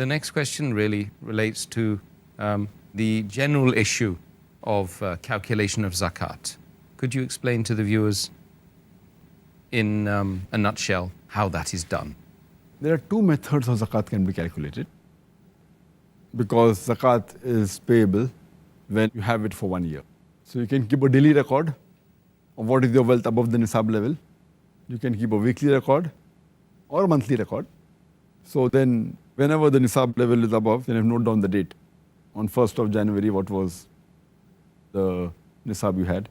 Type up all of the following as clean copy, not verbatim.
The next question really relates to the general issue of calculation of zakat. Could you explain to the viewers in a nutshell how that is done? There are two methods of zakat can be calculated, because zakat is payable when you have it for 1 year. So you can keep a daily record of what is your wealth above the nisab level. You can keep a weekly record or a monthly record. So then whenever the nisab level is above, then you note down the date. On 1st of January, what was the nisab you had?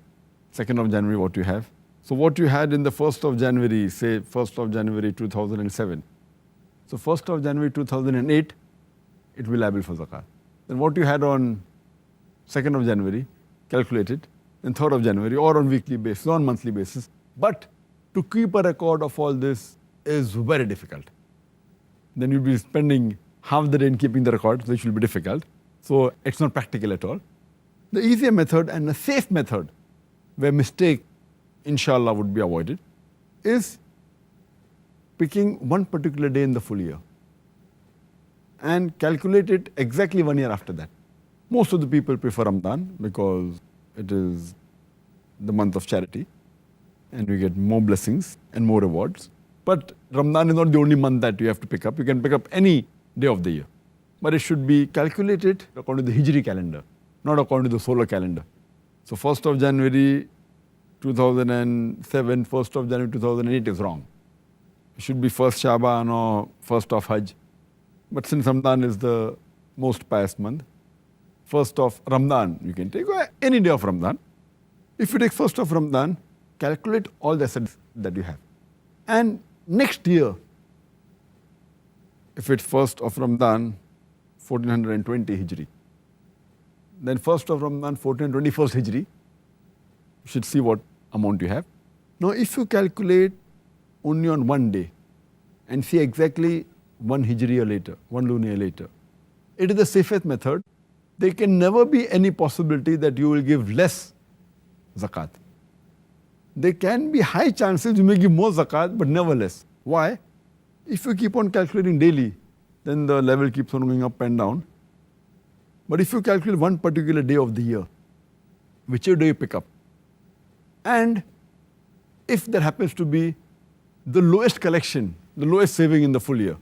2nd of January, what you have. So what you had in the 1st of January, say 1st of January 2007. So 1st of January 2008, it will be liable for zakat. Then what you had on 2nd of January, calculate it. Then 3rd of January, or on weekly basis, or on monthly basis. But to keep a record of all this is very difficult. Then you'll be spending half the day in keeping the record, which will be difficult. So it's not practical at all. The easier method and a safe method, where mistake, inshallah, would be avoided, is picking one particular day in the full year and calculate it exactly 1 year after that. Most of the people prefer Ramadan because it is the month of charity and you get more blessings and more rewards. But Ramadan is not the only month that you have to pick up. You can pick up any day of the year. But it should be calculated according to the Hijri calendar, not according to the solar calendar. So 1st of January 2007, 1st of January 2008 is wrong. It should be 1st Shaban or 1st of Hajj. But since Ramadan is the most pious month, 1st of Ramadan, you can take any day of Ramadan. If you take 1st of Ramadan, calculate all the assets that you have. And next year, if it's 1st of Ramadan, 1420 Hijri, then 1st of Ramadan, 1421st Hijri, you should see what amount you have. Now, if you calculate only on one day and see exactly 1 Hijri year later, 1 lunar year later, it is the safest method. There can never be any possibility that you will give less zakat. There can be high chances you may give more zakat, but never less. Why? If you keep on calculating daily, then the level keeps on going up and down. But if you calculate one particular day of the year, whichever day you pick up, and if there happens to be the lowest collection, the lowest saving in the full year,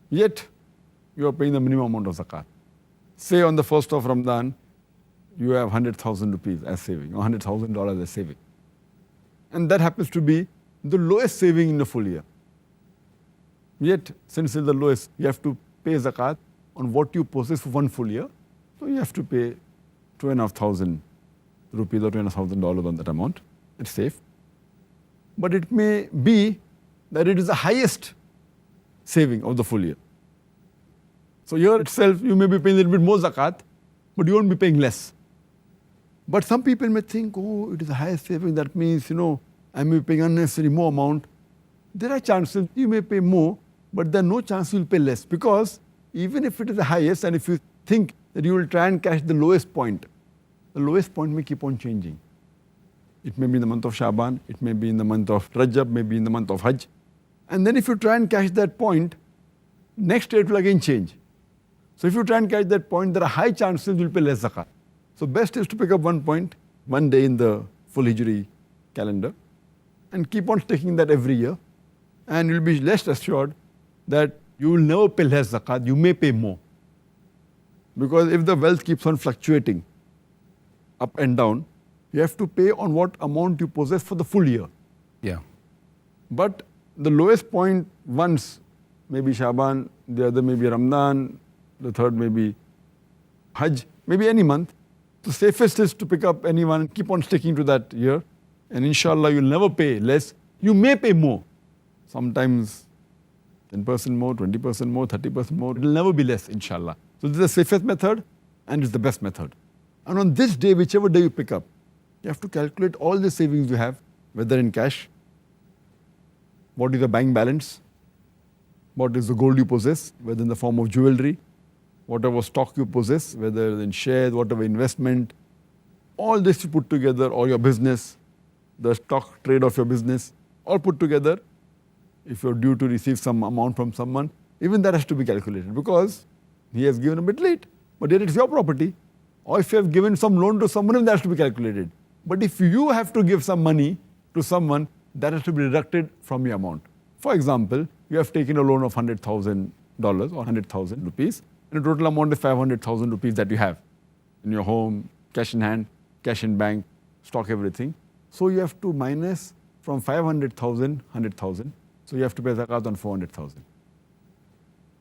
yet you are paying the minimum amount of zakat. Say on the 1st of Ramadan, you have 100,000 rupees as saving, or $100,000 as saving. And that happens to be the lowest saving in the full year. Yet, since it's the lowest, you have to pay zakat on what you possess for one full year. So you have to pay 2,500 rupees or $2,500 on that amount. It's safe. But it may be that it is the highest saving of the full year. So here itself, you may be paying a little bit more zakat, but you won't be paying less. But some people may think, oh, it is the highest saving. That means, I may be paying unnecessary more amount. There are chances you may pay more, but there are no chance you will pay less. Because even if it is the highest, and if you think that you will try and catch the lowest point may keep on changing. It may be in the month of Shaban, it may be in the month of Rajab, maybe in the month of Hajj. And then if you try and catch that point, next year it will again change. So if you try and catch that point, there are high chances you will pay less zakat. So best is to pick up one point, one day in the full Hijri calendar, and keep on taking that every year. And you'll be less assured that you will never pay less zakat, you may pay more. Because if the wealth keeps on fluctuating up and down, you have to pay on what amount you possess for the full year. Yeah. But the lowest point once, maybe Shaban, the other may be Ramadan, the third may be Hajj, maybe any month. The safest is to pick up any one, keep on sticking to that year, and inshallah you'll never pay less. You may pay more. Sometimes 10% more, 20% more, 30% more. It will never be less, inshallah. So this is the safest method and it's the best method. And on this day, whichever day you pick up, you have to calculate all the savings you have, whether in cash, what is the bank balance, what is the gold you possess, whether in the form of jewelry, whatever stock you possess, whether in shares, whatever investment, all this you put together, or your business, the stock trade of your business, all put together. If you're due to receive some amount from someone, even that has to be calculated because he has given a bit late, but yet it's your property. Or if you have given some loan to someone, that has to be calculated. But if you have to give some money to someone, that has to be deducted from your amount. For example, you have taken a loan of $100,000 or 100,000 rupees, and the total amount is 500,000 rupees that you have in your home, cash in hand, cash in bank, stock, everything. So you have to minus from 500,000, 100,000. So you have to pay zakat on 400,000.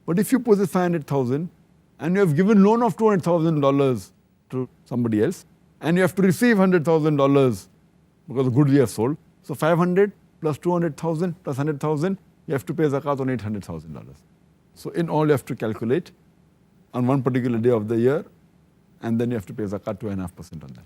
But if you possess 500,000 and you have given loan of $200,000 to somebody else, and you have to receive $100,000 because the goods you have sold. So 500 plus 200,000 plus 100,000, you have to pay zakat on $800,000. So in all, you have to calculate on one particular day of the year, and then you have to pay zakat 2.5% on that.